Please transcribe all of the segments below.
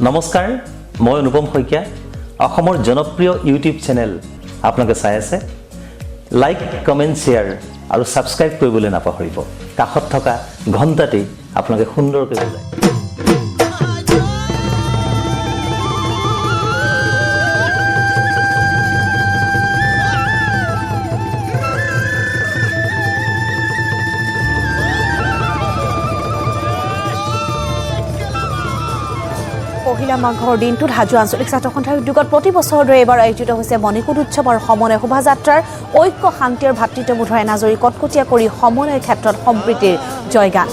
নমস্কাৰ, মই অনুপম শইকীয়া। অসমৰ জনপ্ৰিয় ইউটিউব চেনেল আপোনালোকে চাই আছে। লাইক, কমেণ্ট, শ্বেয়াৰ আৰু ছাবস্ক্ৰাইব কৰিবলৈ নাপাহৰিব। কাষত থকা ঘণ্টাটি আপোনালোকে সুন্দৰকৈ বজায়। পহিলা মাঘৰ দিনটোত হাজো আঞ্চলিক ছাত্ৰ সন্থাৰ উদ্যোগত প্ৰতি বছৰৰ দৰে এইবাৰ আয়োজিত হৈছে মণিকূট উৎসৱ আৰু সমন্বয় শোভাযাত্ৰাৰ ঐক্য, শান্তি আৰু ভাতৃত্ববোধৰ এনাজৰী কটকটীয়া কৰি সমন্বয়ৰ ক্ষেত্ৰত সম্প্ৰীতিৰ জয়গান।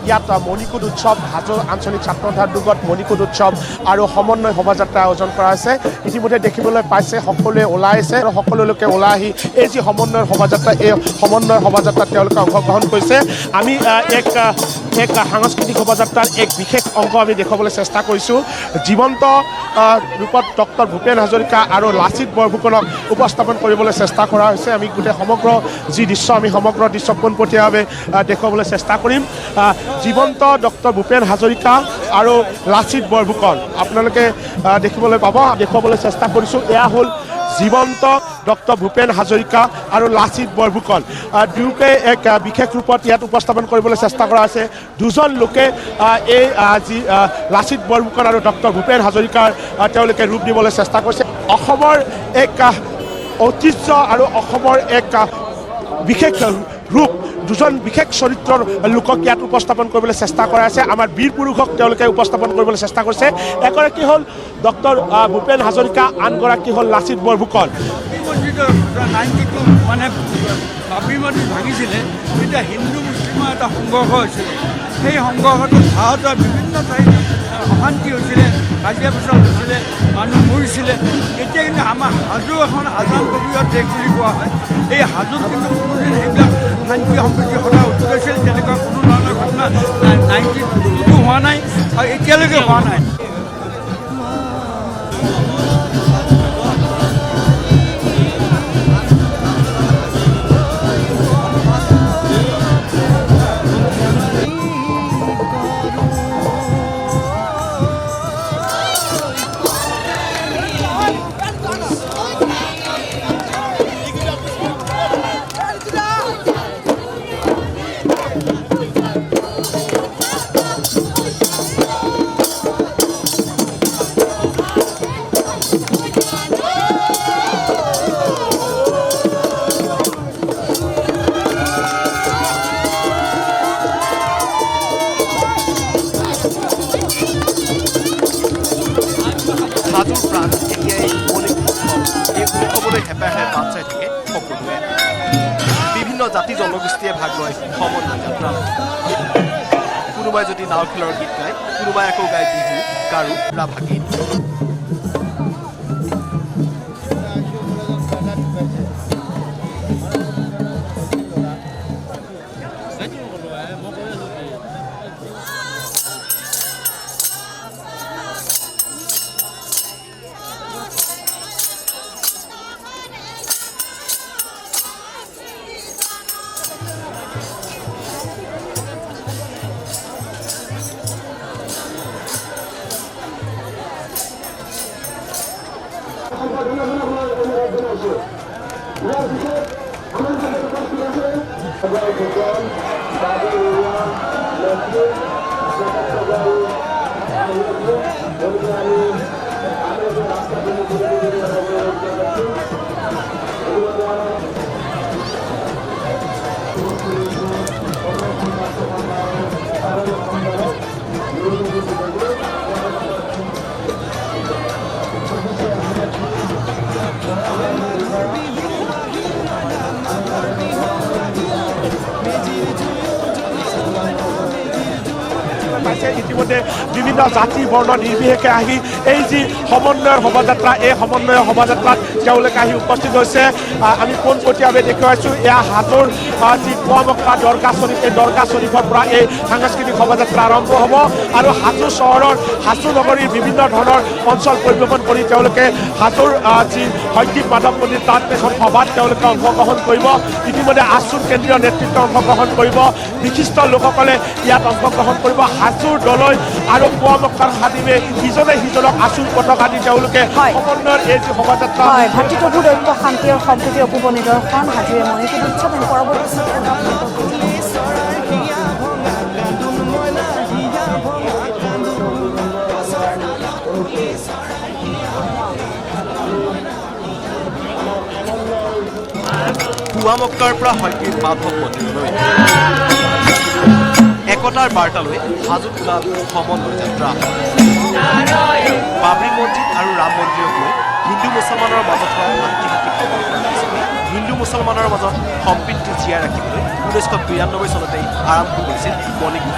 ইয়াত মণিকূট উৎসৱ, হাজো আঞ্চলিক ছাত্ৰ সন্থাৰ উদ্যোগত মণিকূট উৎসৱ আৰু সমন্বয় শোভাযাত্ৰা আয়োজন কৰা হৈছে। ইতিমধ্যে দেখিবলৈ পাইছে সকলোৱে ওলাই আহিছে আৰু সকলো লোকে ওলাই আহি এই যি সমন্বয়ৰ শোভাযাত্ৰা, এই সমন্বয়ৰ শোভাযাত্ৰাত তেওঁলোকে অংশগ্ৰহণ কৰিছে। আমি এক সাংস্কৃতিক শোভাযাত্ৰাৰ এক বিশেষ অংশ আমি দেখুৱাবলৈ চেষ্টা কৰিছোঁ। জীৱন্ত ৰূপত ডক্টৰ ভূপেন হাজৰিকা আৰু লাচিত বৰফুকনক উপস্থাপন কৰিবলৈ চেষ্টা কৰা হৈছে। আমি গোটেই সমগ্ৰ যি দৃশ্য, আমি সমগ্ৰ দৃশ্য পোনপটীয়াভাৱে দেখুৱাবলৈ চেষ্টা কৰিম। জীৱন্ত ডক্টৰ ভূপেন হাজৰিকা আৰু লাচিত বৰফুকন আপোনালোকে দেখিবলৈ পাব, দেখুৱাবলৈ চেষ্টা কৰিছোঁ। এয়া হ'ল জীৱন্ত ডক্টৰ ভূপেন হাজৰিকা আৰু লাচিত বৰফুকন। দুয়োকে এক বিশেষ ৰূপত ইয়াত উপস্থাপন কৰিবলৈ চেষ্টা কৰা হৈছে। দুজন লোকে এই যি লাচিত বৰফুকন আৰু ডক্টৰ ভূপেন হাজৰিকাৰ তেওঁলোকে ৰূপ দিবলৈ চেষ্টা কৰিছে। অসমৰ এক ঐতিহ্য আৰু অসমৰ এক বিশেষ ৰূপ, দুজন বিশেষ চৰিত্ৰৰ লোকক ইয়াত উপস্থাপন কৰিবলৈ চেষ্টা কৰা হৈছে। আমাৰ বীৰ পুৰুষক তেওঁলোকে উপস্থাপন কৰিবলৈ চেষ্টা কৰিছে। এগৰাকী হ'ল ডক্টৰ ভূপেন হাজৰিকা, আনগৰাকী হ'ল লাচিত বৰফুকন। মানে বাবৰি মছজিদ ভাঙিছিলে, তেতিয়া হিন্দু মুছলিমৰ এটা সংঘৰ্ষ হৈছিলে। সেই সংঘৰ্ষটোত ভাৰতৰ বিভিন্ন ঠাইত অশান্তি হৈছিলে, কাজিয়া পেচাল হৈছিলে, মানুহ মৰিছিলে। এতিয়া কিন্তু আমাৰ হাজো এখন আজান কবিৰৰ দেশ বুলি কোৱা হয়। এই হাজোত কিন্তু কোনোদিন সেইবিলাক শান্তি সম্প্ৰীতি সদায় উঠি গৈছিল। তেনেকুৱা কোনো ধৰণৰ ঘটনা 92 হোৱা নাই আৰু এতিয়ালৈকে হোৱা নাই। হাজোৰ প্ৰাণ এতিয়াই মণিকূট উৎসৱ। এই উৎসৱলৈ হেঁপাহে বাট চাই থাকে সকলোৱে। বিভিন্ন জাতি জনগোষ্ঠীয়ে ভাগ লয় সমন্বয় যাত্ৰাত। কোনোবাই যদি নাও খেলৰ গীত গায়, কোনোবাই আকৌ গায় বিহু, গাৰু বা ভাগীত। ইতিমধ্যে বিভিন্ন জাতি বৰ্ণ নিৰ্বিশেষে আহি এই যি সমন্বয়ৰ শোভাযাত্ৰা, এই সমন্বয়ৰ শোভাযাত্ৰাত তেওঁলোকে আহি উপস্থিত হৈছে। আমি পোনপটীয়াভাৱে দেখুৱাইছোঁ এয়া হাজোৰ যি পুৱামক্কা দৰগাহ শ্বৰীফ এই দৰগাহ শ্বৰীফৰ পৰা এই সাংস্কৃতিক শোভাযাত্ৰা আৰম্ভ হ'ব আৰু হাজো চহৰৰ হাজো নগৰীৰ বিভিন্ন ধৰণৰ অঞ্চল পৰিভ্ৰমণ কৰি তেওঁলোকে হাজোৰ যি হয়দ্বীপ মাধৱ মন্দিৰ তাত এখন সভাত তেওঁলোকে অংশগ্ৰহণ কৰিব ইতিমধ্যে আছুৰ কেন্দ্ৰীয় নেতৃত্ব অংশগ্ৰহণ কৰিব বিশিষ্ট লোকসকলে ইয়াত অংশগ্ৰহণ কৰিব হাজোৰ দলৈ আৰু পুৱামক্কাৰ খাদিমে ইজনে সিজনক আছুৰ পতাকা দি তেওঁলোকে সমন্বয়ৰ এই যি শোভাযাত্ৰা হয় ভাতৃত্ববোধ ঐক্য শান্তি আৰু সম্প্ৰীতিৰ অপূৰ্ব নিদৰ্শন হাজোৰে মণিপুৰ উৎসৱ আৰু পৰৱৰ্তী পুৱামক্কাৰ পৰা হয়দ্বীপ মাধৱ মন্দিৰলৈ একতাৰ বাৰ্তালৈ হাজোত ওলাল সমন্বয় যাত্ৰা বাবৰি মছজিদ আৰু ৰাম মন্দিৰক লৈ হিন্দু মুছলমানৰ মাজত হোৱা শান্তিভিত্তিক হিন্দু মুছলমানৰ মাজত সম্প্ৰীতি জীয়াই ৰাখিবলৈ 1992 চনতেই আৰম্ভ কৰিছিল মণিকুট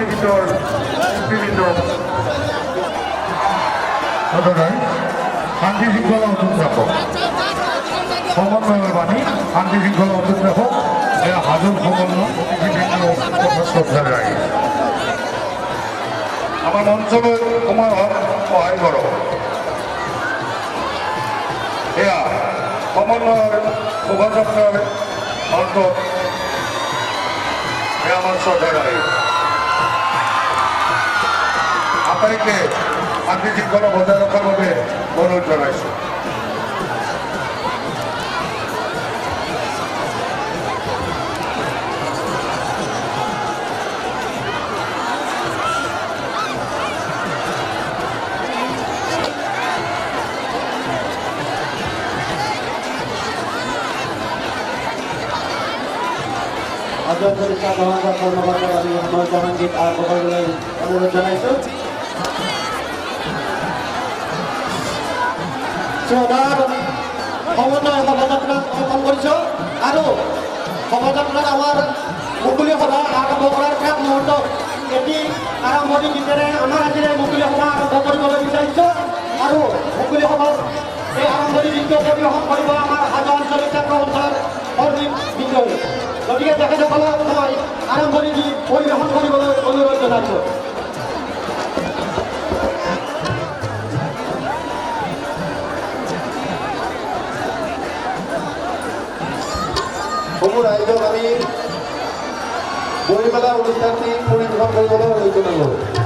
গীতৰ বিভিন্ন ঘটনায় শান্তি শৃঙ্খলা অটুট রাখক সমন্বয়ের বাণী শান্তি শৃঙ্খলা অটুট রাখক এয়া হাজোর সমন্বয় বিভিন্ন কথা শ্রদ্ধা রাখি আমার অঞ্চলের সময়ত সহায় করক এয়া সমন্বয়ের শোভাযাত্রার অন্তত এয়া আমার শ্রদ্ধা রাখি আটাইকে শান্তি শৃঙ্খলা বজায় ৰখাৰ বাবে অনুৰোধ জনাইছোঁ আজৰ চলিতা মহানগৰ কৰ্মকৰ্তা আমি আমাৰ জহাংগীত আগবঢ়াবলৈ অনুৰোধ জনাইছোঁ শ্ৰদ্ধাৰ সমন্বয় শোভাযাত্ৰাত অংশগ্ৰহণ কৰিছোঁ আৰু শোভাযাত্ৰাত আমাৰ মুকলি সভা আৰম্ভ কৰাৰ শেষ মুহূৰ্তত এটি আৰম্ভণি গীতেৰে আমাৰ আজিৰে মুকলি সভা আৰম্ভ কৰিবলৈ বিচাৰিছোঁ আৰু মুকলি সভাত এই আৰম্ভণি গীতটো পৰিৱেশন কৰিব আমাৰ হাজো আঞ্চলিক ছাত্ৰ সন্থাৰ সৰ্বিক বিদ্ৰোহী গতিকে তেখেতসকলক মই আৰম্ভণি গীত পৰিৱেশন কৰিবলৈ অনুৰোধ জনাইছোঁ সমূহ ৰাইজক আমি বৰিমেলা অনুষ্ঠানটি পৰিৱেশন কৰিবলৈ অনুৰোধ জনালোঁ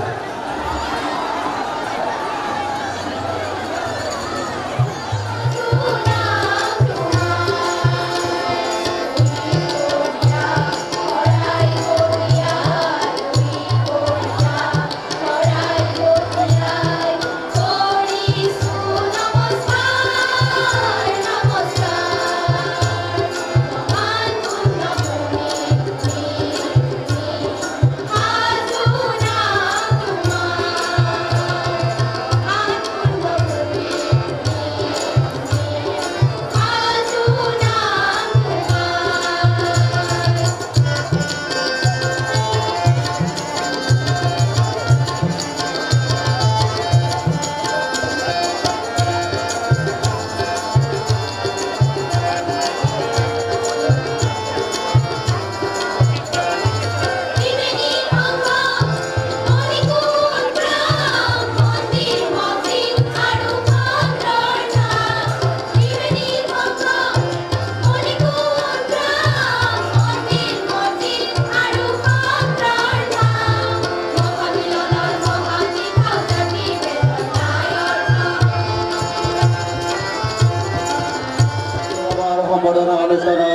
সম্বৰ্ধনা অনুষ্ঠানৰ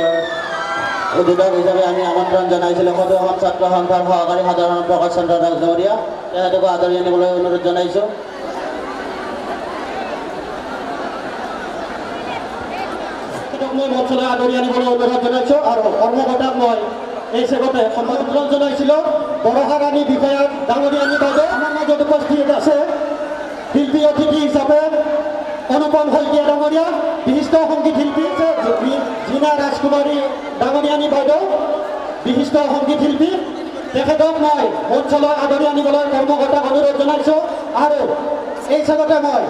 উদ্বোধক হিচাপে আমি আমন্ত্ৰণ জনাইছিলোঁ সদৌ অসম ছাত্ৰ সন্থাৰ সহকাৰী সাধাৰণ প্ৰকাশ চন্দ্ৰ দাস ডাঙৰীয়া তেখেতকো আদৰি আনিবলৈ অনুৰোধ জনাইছোঁ মই মঞ্চলৈ আদৰি আনিবলৈ অনুৰোধ জনাইছোঁ আৰু কৰ্মকৰ্তাক মই এই চেগতে সম্বোধন জনাইছিলোঁ বৰষা ৰাণী বিষয়াক ডাঙৰীয়ানী বাইদেউ আমাৰ মাজত উপস্থিত আছে শিল্পী অতিথি হিচাপে অনুপম শইকীয়া ডাঙৰীয়া বিশিষ্ট সংগীত শিল্পী জীনা ৰাজকুমাৰী ডাঙৰীয়ানী বাইদেউ বিশিষ্ট সংগীত শিল্পী তেখেতক মই মঞ্চলৈ আদৰি আনিবলৈ কৰ্মকৰ্তাক অনুৰোধ জনাইছোঁ আৰু এই চেগতে মই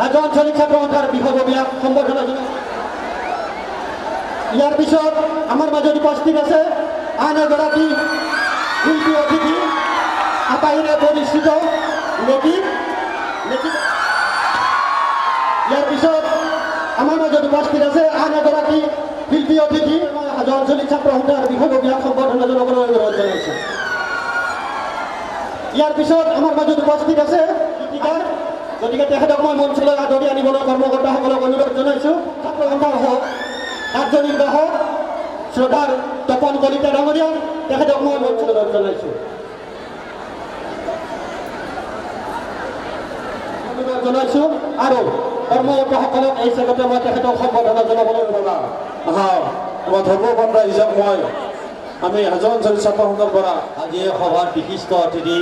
হাজো আঞ্চলিক ছাত্ৰ সন্থাৰ বিষয়ববীয়াক সম্বৰ্ধনা জনাইছোঁ ইয়াৰ পিছত আমাৰ মাজত উপস্থিত আছে আন এগৰাকী শিল্পী অতিথি আপাহিৰে পৰিচিত লেটিভ ইয়াৰ পিছত আমাৰ মাজত উপস্থিত আছে আন এগৰাকী শিল্পী অতিথি মই হাজো আঞ্চলিক ছাত্ৰ সন্থাৰ বিষয়ববীয়াক সম্বৰ্ধনা জনাবলৈ অনুৰোধ জনাইছোঁ ইয়াৰ পিছত আমাৰ মাজত উপস্থিত আছে গীতিকাৰ গতিকে তেখেতক মই মঞ্চলৈ আদৰি আনিবলৈ কৰ্মকৰ্তাসকলক অনুৰোধ জনাইছোঁ ছাত্ৰ সন্থাৰ কাৰ্যনিৰ্বাহক শ্ৰদ্ধাৰ তপন কলিতা ডাঙৰীয়া তেখেতক মই মঞ্চলৈ অনুৰোধ জনাইছোঁ জনাইছোঁ আৰু কৰ্মকৰ্তাসকলক এই চেগতে মই তেখেতক সম্বৰ্ধনা জনাবলৈ আমাৰ ধৰ্মপন্থা হিচাপ মই আমি হাজো আঞ্চলিক ছাত্ৰ সন্থাৰ পৰা আজি এই সভাৰ বিশিষ্ট অতিথি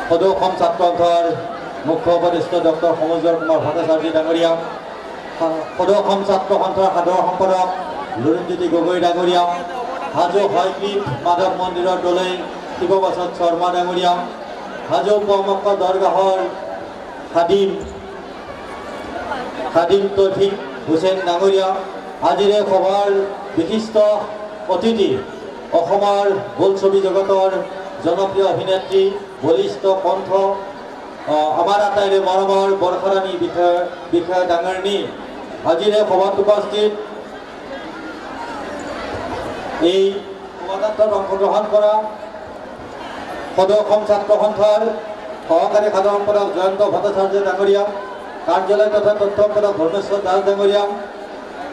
সদৌ অসম ছাত্ৰ সন্থাৰ মুখ্য উপদেষ্টা ডক্টৰ সমজৰ কুমাৰ ভট্টাচাৰ্য ডাঙৰীয়া সদৌ অসম ছাত্ৰ সন্থাৰ সাধাৰণ সম্পাদক লুৰিণজ্যোতি গগৈ ডাঙৰীয়া হাজো হয়গ্ৰীৱ মাধৱ মন্দিৰৰ দলে শিৱপ্ৰসাদ শৰ্মা ডাঙৰীয়া, হাজো পৰমক্ষ দৰগাহৰ খাদিম তৌফিক হুছেইন ডাঙৰীয়া, আজিৰ এই সভাৰ বিশিষ্ট অতিথি অসমৰ বোলছবি জগতৰ জনপ্ৰিয় অভিনেত্ৰী, বলিষ্ঠ কণ্ঠ, আমাৰ আটাইৰে মৰমৰ বৰষাৰাণী বিষয়া ডাঙৰণী, আজিৰ এই সভাত উপস্থিত এই শোভাযাত্ৰাত অংশগ্ৰহণ কৰা সদৌ অসম ছাত্ৰ সন্থাৰ সহকাৰী সাধাৰণ সম্পাদক জয়ন্ত ভট্টাচাৰ্য ডাঙৰীয়া, কাৰ্যালয় তথা তথ্য সম্পাদক ধৰ্মেশ্বৰ দাস ডাঙৰীয়া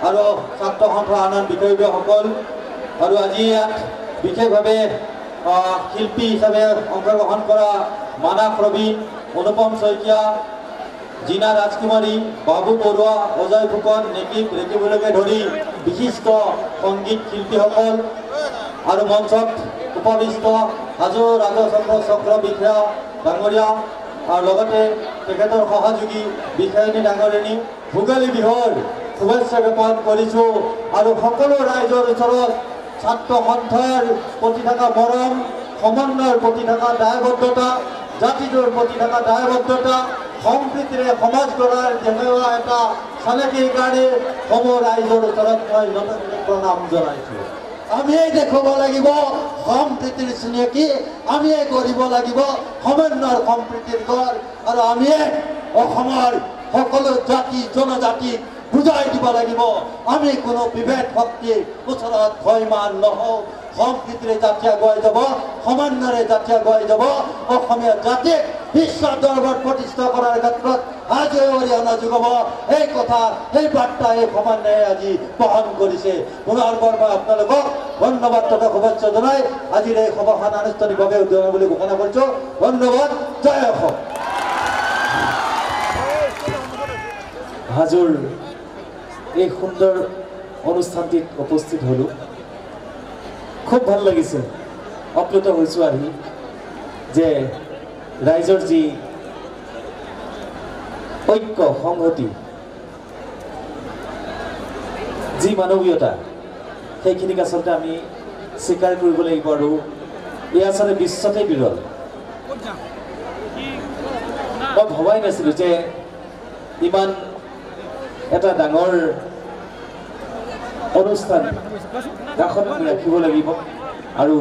আৰু ছাত্ৰ সন্থাৰ আন বিষয়ববীয়াসকল, আৰু আজি ইয়াত বিশেষভাৱে শিল্পী হিচাপে অংশগ্ৰহণ কৰা মানস ৰবি, অনুপম শইকীয়া, জিনা ৰাজকুমাৰী, বাবু বৰুৱা, অজয় ফুকন, ৰেকিবলৈকে ধৰি বিশিষ্ট সংগীত শিল্পীসকল আৰু মঞ্চত উপবিষ্ট হাজো ৰাজচক্ৰ চক্ৰ বিষয়া ডাঙৰীয়া আৰু লগতে তেখেতৰ সহযোগী বিষয়ানী ডাঙৰণী, ভোগালী বিহুৰ শুভেচ্ছা জ্ঞাপন কৰিছোঁ। আৰু সকলো ৰাইজৰ ওচৰত ছাত্ৰ সন্থাৰ প্ৰতি থকা মৰম, সমন্বয়ৰ প্ৰতি থকা দায়বদ্ধতা, জাতিটোৰ প্ৰতি থকা দায়বদ্ধতা, সম্প্ৰীতিৰে সমাজ গঢ়াৰ যেনেকুৱা এটা চানেকিৰ কাৰণে সমূহ ৰাইজৰ ওচৰত মই নতনকৈ প্ৰণাম জনাইছোঁ। আমিয়েই দেখুৱাব লাগিব সম্প্ৰীতিৰ চিনাকি, আমিয়েই কৰিব লাগিব সমন্বয়ৰ সম্প্ৰীতিৰ গঢ়, আৰু আমিয়ে অসমৰ সকলো জাতি জনজাতিক বুজাই দিব লাগিব আমি কোনো বিভেদ শক্তিৰ ওচৰত ভয়মান নহওঁ। সম্প্ৰীতিৰে জাতি আগুৱাই যাব, সমন্বয়ৰে জাতি আগুৱাই যাব, অসমীয়া জাতিক বিশ্ব দৰবাৰত প্ৰতিষ্ঠা কৰাৰ ক্ষেত্ৰত আজি অৰিহণা যোগাব। এই কথা, এই বাৰ্তা এই সমন্বয়ে আজি বহন কৰিছে। পুনৰবাৰ মই আপোনালোকক ধন্যবাদ তথা শুভেচ্ছা জনাই আজিৰ এই সভাখন আনুষ্ঠানিকভাৱে উদ্বোধন বুলি ঘোষণা কৰিছোঁ। ধন্যবাদ। জয় অসম। হাজোৰ এই সুন্দৰ অনুষ্ঠানটিত উপস্থিত হ'লোঁ, খুব ভাল লাগিছে, আপ্লুত হৈছোঁ আহি যে ৰাইজৰ যি ঐক্য সংহতি, যি মানৱীয়তা, সেইখিনিক আচলতে আমি স্বীকাৰ কৰিব লাগিব, আৰু এই আচলতে বিশ্বতে বিৰল। মই ভবাই নাছিলোঁ যে ইমান এটা ডাঙৰ অনুষ্ঠান কাষত আমি ৰাখিব লাগিব, আৰু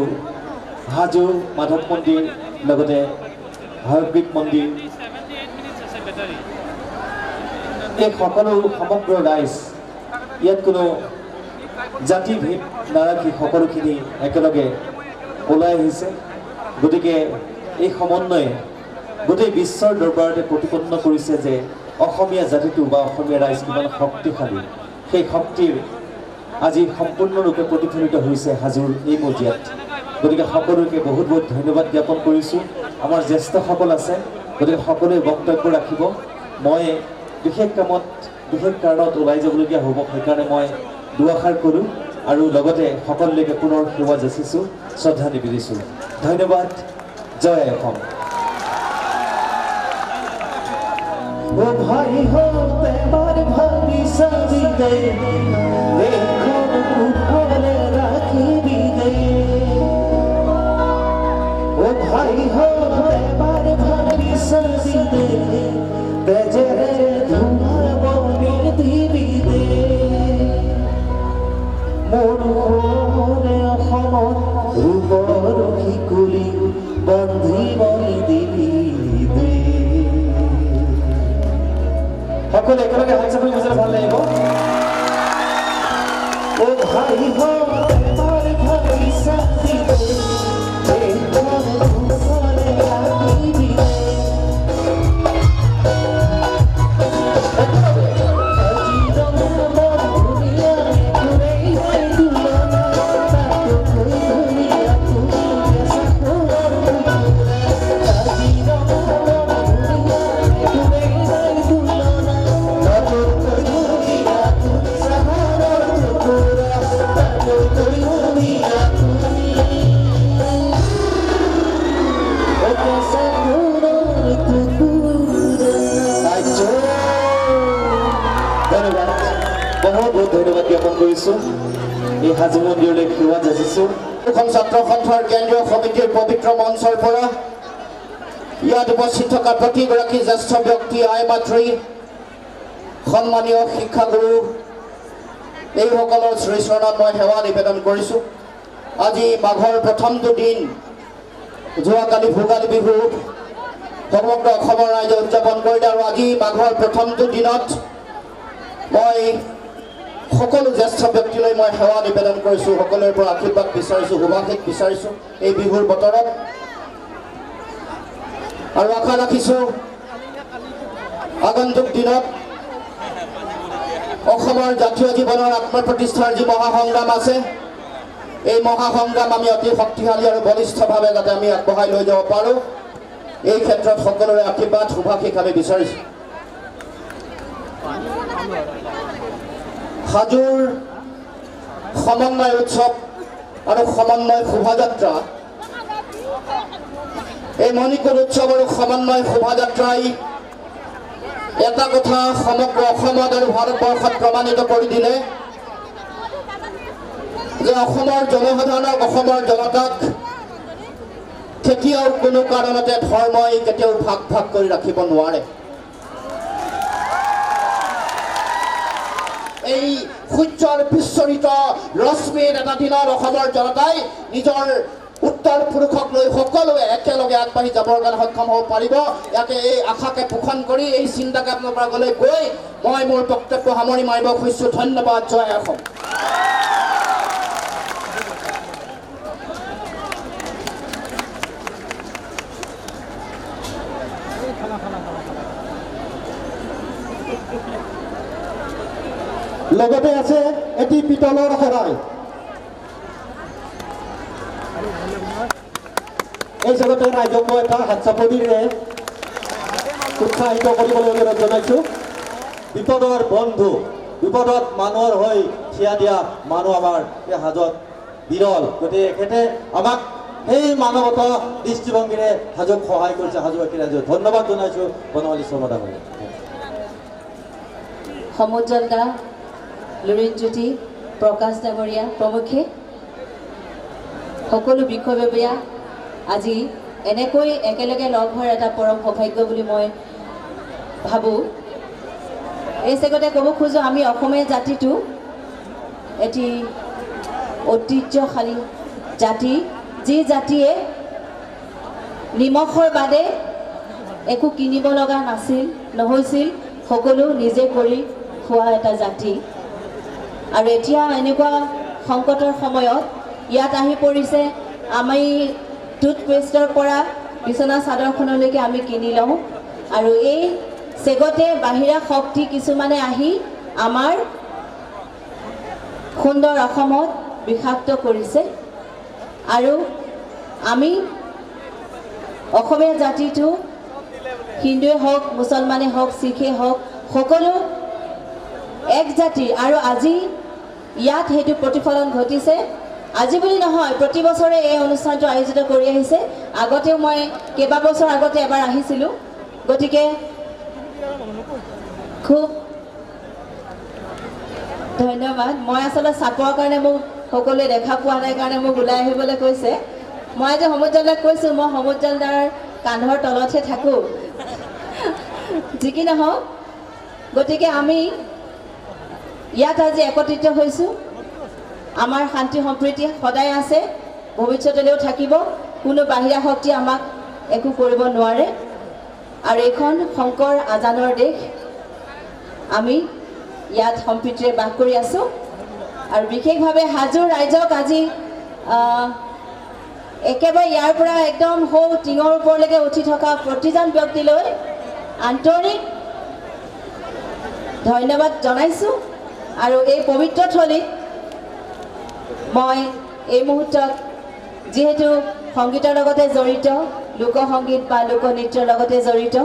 হাজো মাধৱ মন্দিৰ লগতে হয়গ্ৰীৱ মন্দিৰ, এই সকলো সমগ্ৰ ৰাইজ ইয়াত কোনো জাতি ভেদ নাৰাখি সকলোখিনি একেলগে ওলাই আহিছে। গতিকে এই সমন্বয়ে গোটেই বিশ্বৰ দৰবাৰতে প্ৰতিপন্ন কৰিছে যে অসমীয়া জাতিটো বা অসমীয়া ৰাইজ কিমান শক্তিশালী। সেই শক্তিৰ আজি সম্পূৰ্ণৰূপে প্ৰতিফলিত হৈছে হাজোৰ এই মজিয়াত। গতিকে সকলোকে বহুত বহুত ধন্যবাদ জ্ঞাপন কৰিছোঁ। আমাৰ জ্যেষ্ঠসকল আছে, গতিকে সকলোৱে বক্তব্য ৰাখিব। মই বিশেষ কামত, বিশেষ কাৰণত ওলাই যাবলগীয়া হ'ব, সেইকাৰণে মই দুআষাৰ কৰোঁ আৰু লগতে সকলোলৈকে পুনৰ সেৱা যাচিছোঁ, শ্ৰদ্ধা নিবেদিছোঁ। ধন্যবাদ। জয় অসম। ও ভাই হতে বার ভাবি সাজি দে দেখো উপরে রাখিবি দে ও ভাই হতে বার ভাবি সাজি দে বেজরে ধুমা বনি দিবি দে মোরে অসমত ৰূপৰ শিকুলি বন্ধি বনি দিবি দে। সকলে একেলগে হাত চাপৰি বুজিলে ভাল লাগিব। ও ভাই হতে ভাই সাথী বহুত বহুত ধন্যবাদ জ্ঞাপন কৰিছোঁ। এই হাজো মন্দিৰলৈ সেৱা যাচিছোঁ। দুখন ছাত্ৰ সন্থাৰ কেন্দ্ৰীয় সমিতিৰ পবিত্ৰ মঞ্চৰ পৰা ইয়াত উপস্থিত থকা প্ৰতিগৰাকী জ্যেষ্ঠ ব্যক্তি আই মাতৃ সন্মানীয় শিক্ষাগুৰু এইসকলৰ শ্ৰীচৰণত মই সেৱা নিবেদন কৰিছোঁ। আজি মাঘৰ প্ৰথমটো দিন, যোৱাকালি ভোগালী বিহু সমগ্ৰ অসমৰ ৰাইজে উদযাপন কৰিলে আৰু আজি মাঘৰ প্ৰথমটো দিনত মই সকলো জ্যেষ্ঠ ব্যক্তিলৈ মই সেৱা নিবেদন কৰিছোঁ, সকলোৰে পৰা আশীৰ্বাদ বিচাৰিছোঁ, শুভাশীষ বিচাৰিছোঁ এই বিহুৰ বতৰত। আৰু আশা ৰাখিছোঁ আগন্তুক দিনত অসমৰ জাতীয় জীৱনৰ আত্মপ্ৰতিষ্ঠাৰ যি মহাসংগ্ৰাম আছে, এই মহাসংগ্ৰাম আমি অতি শক্তিশালী আৰু বলিষ্ঠভাৱে যাতে আমি আগবঢ়াই লৈ যাব পাৰোঁ, এই ক্ষেত্ৰত সকলোৰে আশীৰ্বাদ শুভাশীষ আমি বিচাৰিছোঁ। হাজোৰ সমন্বয় উৎসৱ আৰু সমন্বয় শোভাযাত্ৰা, এই মণিকুট উৎসৱ আৰু সমন্বয় শোভাযাত্ৰাই এটা কথা সমগ্ৰ অসমত আৰু ভাৰতবৰ্ষত প্ৰমাণিত কৰি দিলে যে অসমৰ জনসাধাৰণক, অসমৰ জনতাক কেতিয়াও কোনো কাৰণতে ধৰ্মই কেতিয়াও ভাগ ভাগ কৰি ৰাখিব নোৱাৰে। এই সূৰ্যৰ বিস্ফোৰিত ৰশ্মিৰ এটা দিনত অসমৰ জনতাই নিজৰ উত্তৰ পুৰুষক লৈ সকলোৱে একেলগে আগবাঢ়ি যাবৰ কাৰণে সক্ষম হ'ব পাৰিব। ইয়াকে এই আশাকে পোষণ কৰি এই চিন্তাকে আপোনালোকৰ আগলৈ গৈ মই মোৰ বক্তব্য সামৰি মাৰিব খুজিছোঁ। ধন্যবাদ। জয় অসম। লগতে আছে এটি পিতলৰ শৰাই। এই জগতে ৰাইজক মই এটা হাত চাপৰিৰে উৎসাহিত কৰিবলৈ অনুৰোধ জনাইছোঁ। বিপদৰ বন্ধু, বিপদত মানুহৰ হৈ থিয়া দিয়া মানুহ আমাৰ এই হাজত বিৰল। গতিকে এখেতে আমাক সেই মানৱতা দৃষ্টিভংগীৰে হাজোক সহায় কৰিছে। হাজোবাসী ৰাইজক ধন্যবাদ জনাইছোঁ। বনমালী শৰ্মা ডাঙৰীয়া, সমুজ্জ্বল দা, লুৰিণজ্যোতি, প্ৰকাশ ডাঙৰীয়া প্ৰমুখ্যে সকলো বিষয়ববীয়া আজি এনেকৈ একেলগে লগ হোৱাৰ এটা পৰম সৌভাগ্য বুলি মই ভাবোঁ। এই চেগতে ক'ব খোজোঁ, আমি অসমীয়া জাতিটো এটি ঐতিহ্যশালী জাতি, যি জাতিয়ে নিমখৰ বাদে একো কিনিব লগা নহৈছিল, সকলো নিজে কৰি খোৱা এটা জাতি। আৰু এতিয়া এনেকুৱা সংকটৰ সময়ত ইয়াত আহি পৰিছে আমি টুথপেষ্টৰ পৰা বিচনা চাদৰখনলৈকে আমি কিনি লওঁ। আৰু এই চেগতে বাহিৰা শক্তি কিছুমানে আহি আমাৰ সুন্দৰ অসমত বিষাক্ত কৰিছে। আৰু আমি অসমীয়া জাতিটো হিন্দুৱে হওক, মুছলমানে হওক, শিখে হওক, সকলো এক জাতি। আৰু আজি ইয়াত সেইটো প্ৰতিফলন ঘটিছে। আজি বুলি নহয়, প্ৰতি বছৰে এই অনুষ্ঠানটো আয়োজিত কৰি আহিছে। আগতেও মই কেইবাবছৰ আগতে এবাৰ আহিছিলোঁ। গতিকে খুব ধন্যবাদ। মই আচলতে চাপৰ কাৰণে মোক সকলোৱে দেখা পোৱা নাই কাৰণে মোক ওলাই আহিবলৈ কৈছে। মই আজি সমুজ্জ্বলক কৈছোঁ, মই সমুজ্জ্বলদাৰ কান্ধৰ তলতহে থাকোঁ। যি কি নহওক, গতিকে আমি ইয়াত আজি একত্ৰিত হৈছোঁ। আমাৰ শান্তি সম্প্ৰীতি সদায় আছে, ভৱিষ্যতলৈও থাকিব। কোনো বাহিৰা শক্তি আমাক একো কৰিব নোৱাৰে। আৰু এইখন শংকৰ আজানৰ দেশ, আমি ইয়াত সম্প্ৰীতিৰে বাস কৰি আছোঁ। আৰু বিশেষভাৱে হাজোৰ ৰাইজক আজি একেবাৰে ইয়াৰ পৰা একদম সৌ টিঙৰ ওপৰলৈকে উঠি থকা প্ৰতিজন ব্যক্তিলৈ আন্তৰিক ধন্যবাদ জনাইছোঁ। আৰু এই পবিত্ৰ থলীত মই এই মুহূৰ্তত যিহেতু সংগীতৰ লগতে জড়িত, লোকসংগীত বা লোকনৃত্যৰ লগতে জড়িত,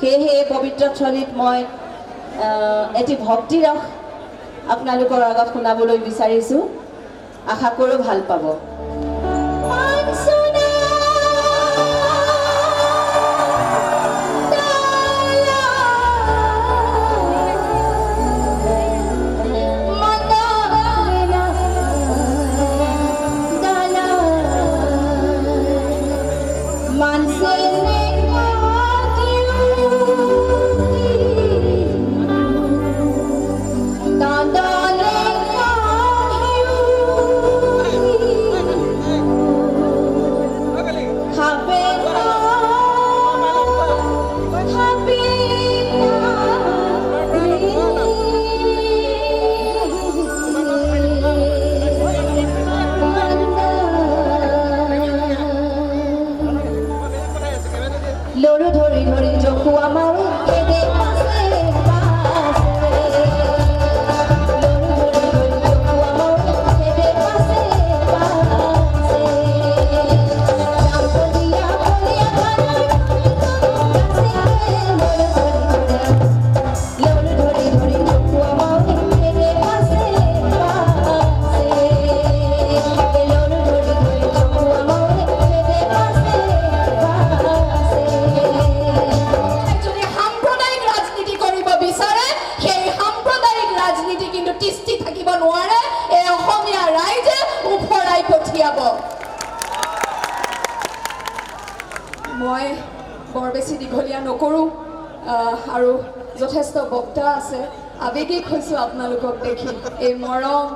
সেয়েহে এই পবিত্ৰ থলীত মই এটি ভক্তিৰস আপোনালোকৰ আগত শুনাবলৈ বিচাৰিছোঁ। আশা কৰোঁ ভাল পাব। Dala লৰু ধৰি ধৰি জকুৱা মাৰো খেদে পাছে পাছে লৰু ধৰি ধৰি জকুৱা মাৰো খেদে পাছে পাছে জাম্পলিয়া পলিয়া খানাৰ লৰু ধৰি ধৰি জকুৱা মাৰো খেদে পাছে পাছে লৰু ধৰি ধৰি জকুৱা মাৰো খেদে পাছে পাছে যদি সাম্প্ৰদায়িক ৰাজনীতি কৰিব বিচাৰে সেই সাম্প্ৰদায়িক ৰাজনীতি কিন্তু তিষ্ঠি থাকিব নোৱাৰে এই অসমীয়া ৰাইজে উফৰাই পঠিয়াব মই বৰ বেছি দীঘলীয়া নকৰোঁ আৰু যথেষ্ট বক্তা আছে আৱেগিক হৈছোঁ আপোনালোকক দেখি এই মৰম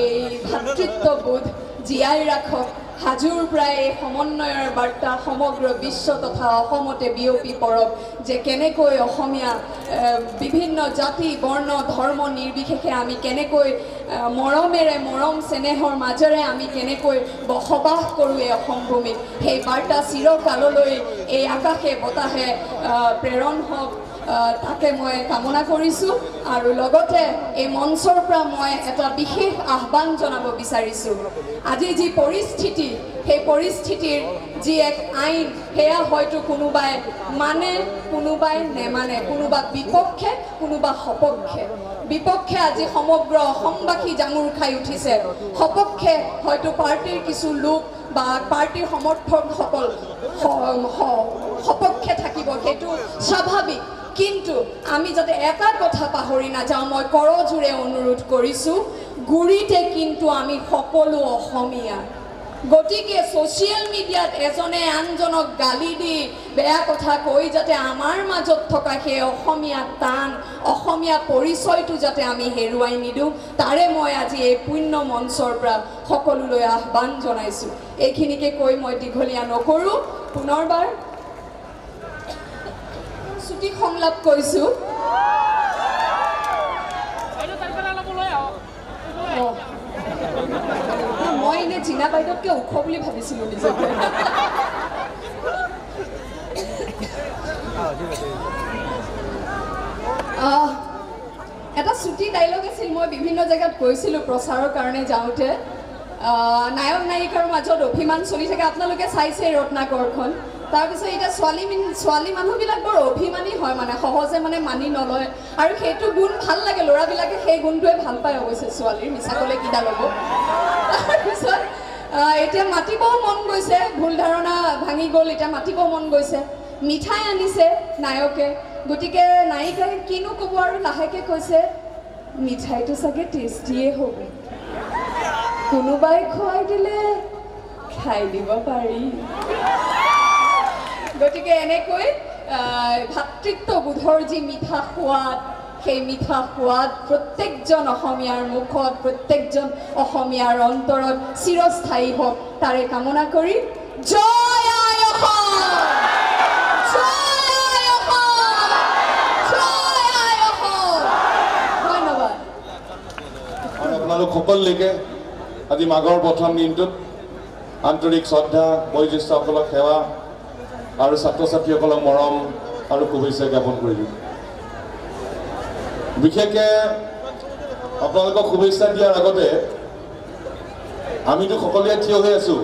এই ভাতৃত্ববোধ জীয়াই ৰাখক হাজোৰ পৰাই এই সমন্বয়ৰ বাৰ্তা সমগ্ৰ বিশ্ব তথা অসমতে বিয়পি পৰক যে কেনেকৈ অসমীয়া বিভিন্ন জাতি বৰ্ণ ধৰ্ম নিৰ্বিশেষে আমি কেনেকৈ মৰমেৰে মৰম চেনেহৰ মাজেৰে আমি কেনেকৈ বসবাস কৰোঁ এই অসম ভূমিত সেই বাৰ্তা চিৰকাললৈ এই আকাশে বতাহে প্ৰেৰণ হওক তাকে মই কামনা কৰিছোঁ আৰু লগতে এই মঞ্চৰ পৰা মই এটা বিশেষ আহ্বান জনাব বিচাৰিছোঁ আজি যি পৰিস্থিতি সেই পৰিস্থিতিৰ যি এক আইন সেয়া হয়তো কোনোবাই মানে কোনোবাই নেমানে কোনোবা বিপক্ষে কোনোবা সপক্ষে বিপক্ষে আজি সমগ্ৰ অসমবাসী জাঙুৰ খাই উঠিছে সপক্ষে হয়তো পাৰ্টিৰ কিছু লোক বা পাৰ্টিৰ সমৰ্থকসকল সপক্ষে থাকিব সেইটো স্বাভাৱিক কিন্তু আমি যাতে এটা কথা পাহৰি নাযাওঁ মই কৰজোৰে অনুৰোধ কৰিছোঁ গুৰিতে কিন্তু আমি সকলো অসমীয়া গতিকে ছ'চিয়েল মিডিয়াত এজনে আনজনক গালি দি বেয়া কথা কৈ যাতে আমাৰ মাজত থকা সেই অসমীয়া টান অসমীয়া পৰিচয়টো যাতে আমি হেৰুৱাই নিদিওঁ তাৰে মই আজি এই পুণ্য মঞ্চৰ পৰা সকলোলৈ আহ্বান জনাইছোঁ এইখিনিকে কৈ মই দীঘলীয়া নকৰোঁ পুনৰবাৰ ছুটি সংলাপ কৈছোঁ মই এনে জিনা বাইদেউতকৈ ওখ বুলি ভাবিছিলোঁ নিজকে এটা ছুটি ডাইলগ আছিল মই বিভিন্ন জেগাত কৈছিলোঁ প্ৰচাৰৰ কাৰণে যাওঁতে নায়ক নায়িকাৰ মাজত অভিমান চলি থাকে আপোনালোকে চাইছে ৰত্নাকৰখন তাৰপিছত এতিয়া ছোৱালী মানুহবিলাক বৰ অভিমানী হয় মানে সহজে মানে মানি নলয় আৰু সেইটো গুণ ভাল লাগে ল'ৰাবিলাকে সেই গুণটোৱে ভাল পায় অৱশ্যে ছোৱালীৰ মিছা ক'লে কিডা ল'ব তাৰপিছত এতিয়া মাতিবও মন গৈছে ভুল ধাৰণা ভাঙি গ'ল এতিয়া মাতিব মন গৈছে মিঠাই আনিছে নায়কে গতিকে নায়িকাই কিনো ক'ব আৰু লাহেকৈ কৈছে মিঠাইটো চাগে টেষ্টিয়ে হ'ব কোনোবাই খুৱাই দিলে খাই দিব পাৰি গতিকে এনেকৈ ভাতৃত্ববোধৰ যি মিঠা সোৱাদ সেই মিঠা সোৱাদ প্ৰত্যেকজন অসমীয়াৰ মুখত প্ৰত্যেকজন অসমীয়াৰ অন্তৰত চিৰস্থায়ী হওক তাৰে কামনা কৰি জয় আই অসম জয় আই অসম জয় আই অসম ধন্যবাদ আৰু আপোনালোক সকলোলৈকে আজি মাঘৰ প্ৰথম দিনটোত আন্তৰিক শ্ৰদ্ধা বয়োজ্যেষ্ঠসকলক সেৱা আৰু ছাত্ৰ ছাত্ৰীসকলক মৰম আৰু শুভেচ্ছা জ্ঞাপন কৰিলোঁ বিশেষকৈ আপোনালোকক শুভেচ্ছা দিয়াৰ আগতে আমিতো সকলোৱে থিয় হৈ আছোঁ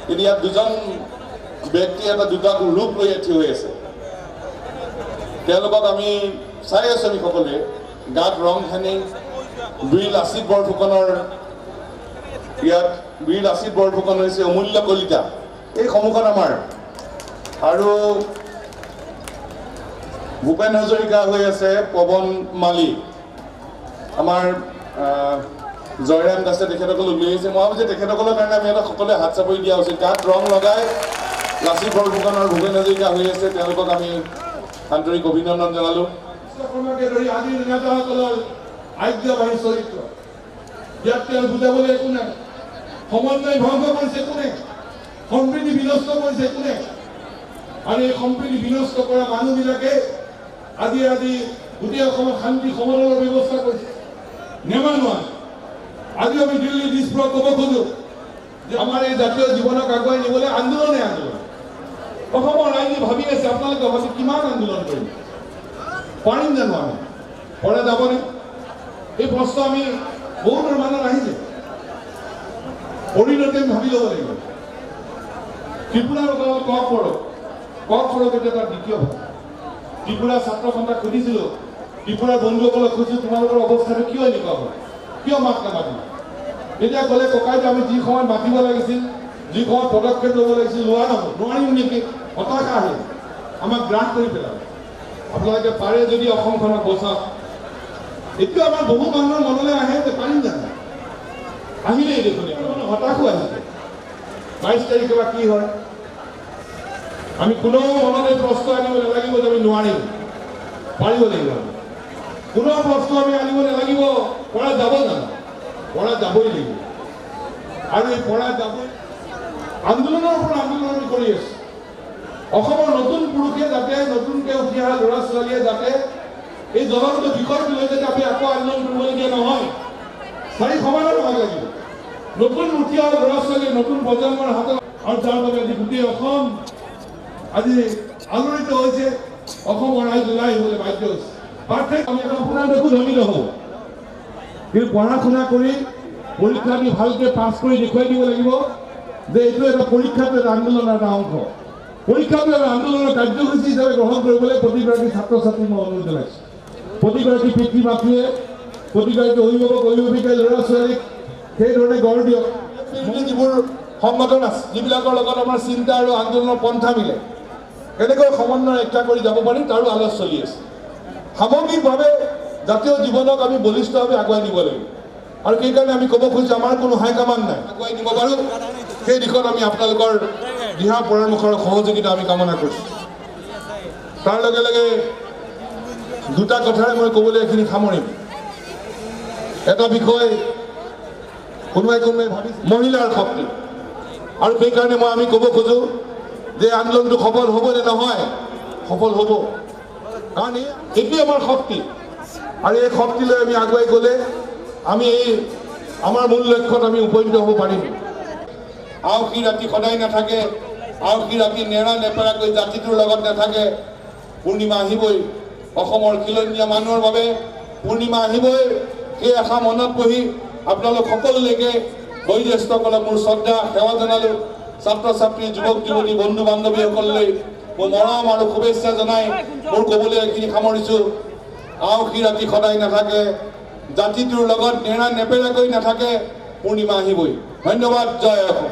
কিন্তু ইয়াত দুজন ব্যক্তি দুটা ৰূপ লৈ থিয় হৈ আছে তেওঁলোকক আমি চাই আছোঁ আমি সকলোৱে গাত ৰং সানি বীৰ লাচিত বৰফুকনৰ ইয়াত বীৰ লাচিত বৰফুকন হৈছে অমূল্য কলিতা এই সন্মুখত আমাৰ আৰু ভূপেন হাজৰিকা হৈ আছে পৱন মালী আমাৰ জয়ৰাম দাসে তেখেতসকল উলিয়াইছে মই ভাবোঁ যে তেখেতসকলৰ কাৰণে আমি এটা সকলোৱে হাত চাপৰি দিয়া উচিত গাত ৰং লগাই লাচিত বৰফুকন আৰু ভূপেন হাজৰিকা হৈ আছে তেওঁলোকক আমি আন্তৰিক অভিনন্দন জনালোঁ আদিৰ নেতাসকলৰ আজ্ঞাবাহী চৰিত্ৰ ইয়াত তেওঁ বুজাবলৈ একো নাই সমন্বয় ভংগ কৰিছে কোনে সম্প্ৰীতি বিনষ্ট কৰিছে কোনে আৰু এই সম্প্ৰীতি বিনষ্ট কৰা মানুহবিলাকে আজি গোটেই অসমত শান্তি সমন্বয়ৰ ব্যৱস্থা কৰিছে নেমানোৱা আজি আমি দিল্লী দিছপুৰক ক'ব খোজোঁ যে আমাৰ এই জাতীয় জীৱনক আগুৱাই নিবলৈ আন্দোলন অসমৰ ৰাইজে ভাবি আছে আপোনালোকে হয়তো কিমান আন্দোলন কৰিম, পাৰিম জানো আমি, পৰা যাবনে? এই প্ৰশ্ন আমি বহুতৰ মনত আহিছে। পৰিণতি আমি ভাবি ল'ব লাগিব। ত্ৰিপুৰাৰ কক পৰক এতিয়া তাৰ দ্বিতীয় ভাগ। ত্ৰিপুৰা ছাত্ৰ সন্থাক সুধিছিলোঁ, ত্ৰিপুৰাৰ বন্ধুসকলক সুধিছোঁ তোমালোকৰ অৱস্থাটো কিয় এনেকুৱা হ'ল, কিয় মাত নামাতিলা? এতিয়া ক'লে ককাইদেউ আমি যি সময়ত মাতিব লাগিছিল, যি সময়ত পদক্ষেপ ল'ব লাগিছিল লোৱা নহ'ল, নোৱাৰিম নেকি? হতাশা আহিল, আমাক গ্ৰাস কৰি পেলালে। আপোনালোকে পাৰে যদি অসমখনক বচাওক। এতিয়া আমাৰ বহু মানুহৰ মনলৈ আহে যে পাৰিম জানো, আহিলেই দেখোন হতাশো আহিছে। 22 তাৰিখে বা কি হয়, আমি কোনো মনতে প্ৰশ্ন আনিব নালাগিব যে আমি নোৱাৰিম, পাৰিব লাগিব। কোনো প্ৰশ্ন আমি আনিব নালাগিব পৰা যাব জানো, পৰা যাবই লাগিব। আৰু এই পৰা যাবই, আন্দোলনৰ পৰা আন্দোলন আমি কৰি আছো। অসমৰ নতুন পুৰুষে যাতে, নতুনকৈ উঠি অহা ল'ৰা ছোৱালীয়ে যাতে এই জ্বলন্ত বিষয়টো লৈ যাতে আমি আকৌ আন্দোলন কৰিবলগীয়া নহয়, চাৰি সমাধান হ'ব লাগিব। নতুন উঠি অহা ল'ৰা ছোৱালীয়ে নতুন প্ৰজন্মৰ হাতত, আৰু যাৰ বাবে আজি গোটেই অসম আজি আলোড়িত হৈছে, অসমৰ ৰাইজ ওলাই আহিবলৈ বাধ্য হৈছে। পাৰ্থক্য আমি এখন শুনা দেখো ধনী নহ'ব, কিন্তু পঢ়া শুনা কৰি পৰীক্ষা দি ভালকৈ পাছ কৰি দেখুৱাই দিব লাগিব যে এইটো এটা পৰীক্ষাটো এটা আন্দোলনৰ এটা অংশ। পৰীক্ষাটো এটা আন্দোলনৰ কাৰ্যসূচী হিচাপে গ্ৰহণ কৰিবলৈ প্ৰতিগৰাকী ছাত্ৰ ছাত্ৰীক মই অনুৰোধ জনাইছোঁ। প্ৰতিগৰাকী পিতৃ মাতৃয়ে, প্ৰতিগৰাকী অভিভাৱক অভিভাৱিকাই ল'ৰা ছোৱালীক সেইধৰণে গঢ় দিয়ক যিবোৰ সংগঠন আছে, যিবিলাকৰ লগত আমাৰ চিন্তা আৰু আন্দোলনৰ পন্থা মিলে, কেনেকৈ সমন্বয় ৰক্ষা কৰি যাব পাৰি তাৰো আলোচ চলি আছে। সামগ্ৰিকভাৱে জাতীয় জীৱনক আমি বলিষ্ঠভাৱে আগুৱাই নিব লাগিব। আৰু সেইকাৰণে আমি ক'ব খুজিছোঁ আমাৰ কোনো হাইকামান নাই, আগুৱাই নিব পাৰোঁ সেই দিশত আমি আপোনালোকৰ দিহা পৰামৰ্শৰ সহযোগিতা আমি কামনা কৰিছোঁ। তাৰ লগে লগে দুটা কথাৰে মই ক'বলৈ এইখিনি সামৰিম। এটা বিষয় কোনোবাই ভাবিছে মহিলাৰ শক্তি, আৰু সেইকাৰণে আমি ক'ব খোজোঁ যে আন্দোলনটো সফল হ'ব নে নহয়, সফল হ'ব। কাৰণ এইটোৱে আমাৰ শক্তি, আৰু এই শক্তিলৈ আমি আগুৱাই গ'লে আমি এই আমাৰ মূল লক্ষ্যত আমি উপনীত হ'ব পাৰিম। আওসী ৰাতি সদায় নাথাকে, আওসী ৰাতি নেৰা নেপেৰাকৈ জাতিটোৰ লগত নাথাকে। পূৰ্ণিমা আহিবই, অসমৰ খিলঞ্জীয়া মানুহৰ বাবে পূৰ্ণিমা আহিবই। সেই আশা মনত পঢ়ি আপোনালোক সকলোলৈকে বয়োজ্যেষ্ঠসকলক মোৰ শ্ৰদ্ধা সেৱা জনালোঁ। ছাত্ৰ ছাত্ৰী, যুৱক যুৱতী, বন্ধু বান্ধৱীসকললৈ মোৰ মৰম আৰু শুভেচ্ছা জনাই মোৰ ক'বলৈ এইখিনি সামৰিছোঁ। আওসী ৰাতি সদায় নাথাকে, জাতিটোৰ লগত নেৰা নেপেৰাকৈ নাথাকে, পূৰ্ণিমা আহিবই। ধন্যবাদ। জয় অসম।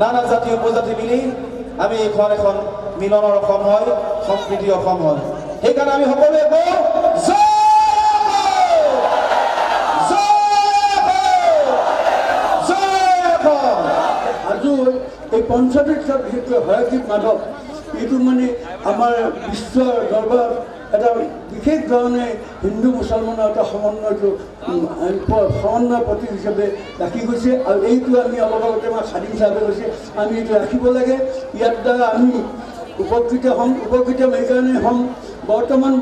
নানা জাতি উপজাতি মিলি আমি এইখন এখন মিলনৰ অসম হয়, সম্প্ৰীতি অসম হয়। সেইকাৰণে আমি সকলোৱে কওঁ আজি এই পঞ্চল্লিছ বিশেষকৈ হয়গ্ৰীৱ মাধৱ এইটো মানে আমাৰ বিশ্ব দৰবাৰত এটা বিশেষ ধৰণে হিন্দু মুছলমানৰ এটা সমন্বয় প্ৰতীক হিচাপে ৰাখি গৈছে আৰু এইটো আমি অলপ আগতে আমাৰ স্বাধীন হিচাপে কৈছে আমি এইটো ৰাখিব লাগে ইয়াৰ দ্বাৰা আমি উপকৃত হ'ম এইকাৰণে হ'ম বৰ্তমান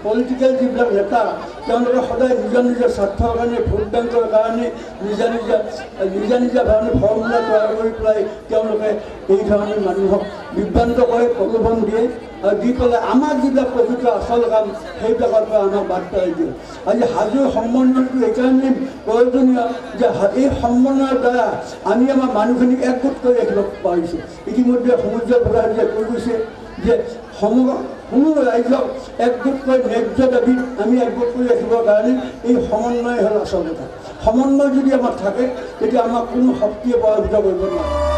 পলিটিকেল যিবিলাক নেতা তেওঁলোকে সদায় নিজৰ স্বাৰ্থৰ কাৰণে ভোট বেংকৰ কাৰণে নিজা ধৰণে ফৰ্মুলা তৈয়াৰ কৰি পেলাই তেওঁলোকে এই ধৰণে মানুহক বিভ্ৰান্ত কৰে প্ৰলোভন দিয়ে আৰু দি পেলাই আমাক যিবিলাক প্ৰকৃত আচল কাম সেইবিলাকৰ পৰা আমাক বাদ পেলাই দিয়ে আজি হাজোৰ সমন্বয়টো এইকাৰণেই প্ৰয়োজনীয় যে এই সমন্বয়ৰ দ্বাৰা আমি আমাৰ মানুহখিনিক একগোট কৰি ৰাখিব পাৰিছোঁ ইতিমধ্যে সমুদ্ৰ ভূঞাৰীয়ে কৈ গৈছে যে কোনো ৰাইজক একগোট কৰি ন্যায্য দাবীত আমি একগোট কৰি ৰাখিবৰ কাৰণে এই সমন্বয় হ'ল আচল কথা সমন্বয় যদি আমাৰ থাকে তেতিয়া আমাক কোনো শক্তিয়ে পৰাভূত কৰিব নোৱাৰে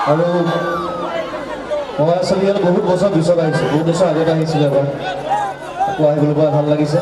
আৰু মই আচলতে ইয়াত বহুত বছৰ পিছত আহিছোঁ বহুত বছৰ আগত আহিছিলোঁ এবাৰ আকৌ আহিবলৈ পোৱা ভাল লাগিছে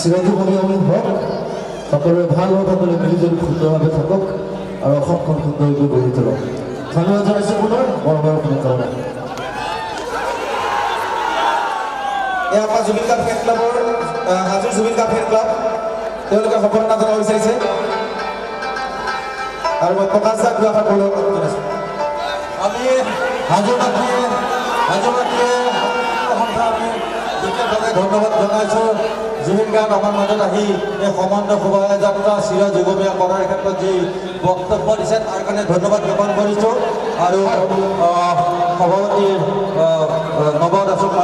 চিৰজীৱনী হওক, সকলোৰে ভাল হওক, সকলোৱে মিলিজুলি সুন্দৰভাৱে থাকক আৰু অসমখন সুন্দৰকৈ গঢ়ি তোলক। ধন্যবাদ জনাইছোঁ পুনৰ মৰমৰ শুভকামনা। এয়া আমাৰ জুবিন গাৰ্গ ফেন ক্লাবৰ হাজোৰ জুবিন গাৰ্গ ফেন ক্লাব, তেওঁলোকে সম্বৰ্ধনা জনাব বিচাৰিছে আৰু মই প্ৰকাশ দাক দুআষাৰ ক'বলৈ অনুৰোধ জনাইছোঁ। আমি হাজোবাসীয়ে আমি বিশেষভাৱে ধন্যবাদ জনাইছোঁ। জুবিন গাৰ্গ আমাৰ মাজত আহি এই সমন্বয় শোভাযাত্ৰা চিৰ যুগমীয়া কৰাৰ ক্ষেত্ৰত যি বক্তব্য দিছে তাৰ কাৰণে ধন্যবাদ জ্ঞাপন কৰিছোঁ আৰু সভাপতি নৱ দাসক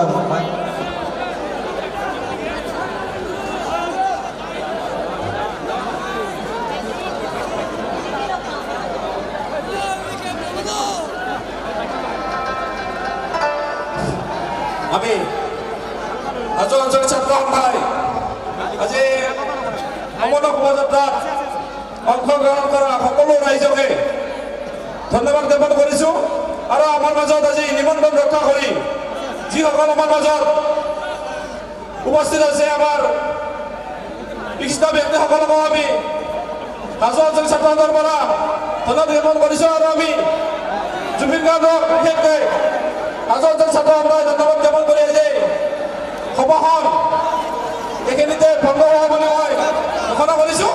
আমি হাজো অঞ্চলৰ ছাত্ৰ সন্থাই আজি সমন্বয় শোভাযাত্ৰাত অংশগ্ৰহণ কৰা সকলো ৰাইজকে ধন্যবাদ জ্ঞাপন কৰিছোঁ আৰু আমাৰ মাজত আজি নিমন্ত্ৰণ ৰক্ষা কৰি যিসকল আমাৰ মাজত উপস্থিত আছে আমাৰ বিশিষ্ট ব্যক্তিসকলকো আমি হাজো অঞ্চলৰ ছাত্ৰ সন্থাৰ পৰা ধন্যবাদ জ্ঞাপন কৰিছোঁ আৰু আমি জুবিন গাৰ্গক বিশেষকৈ হাজো অঞ্চল ছাত্ৰ সন্থাই ধন্যবাদ জ্ঞাপন কৰি আহিছে। সভাখন এইখিনিতে ভংগ হোৱা বুলি মই ঘোষণা কৰিছোঁ।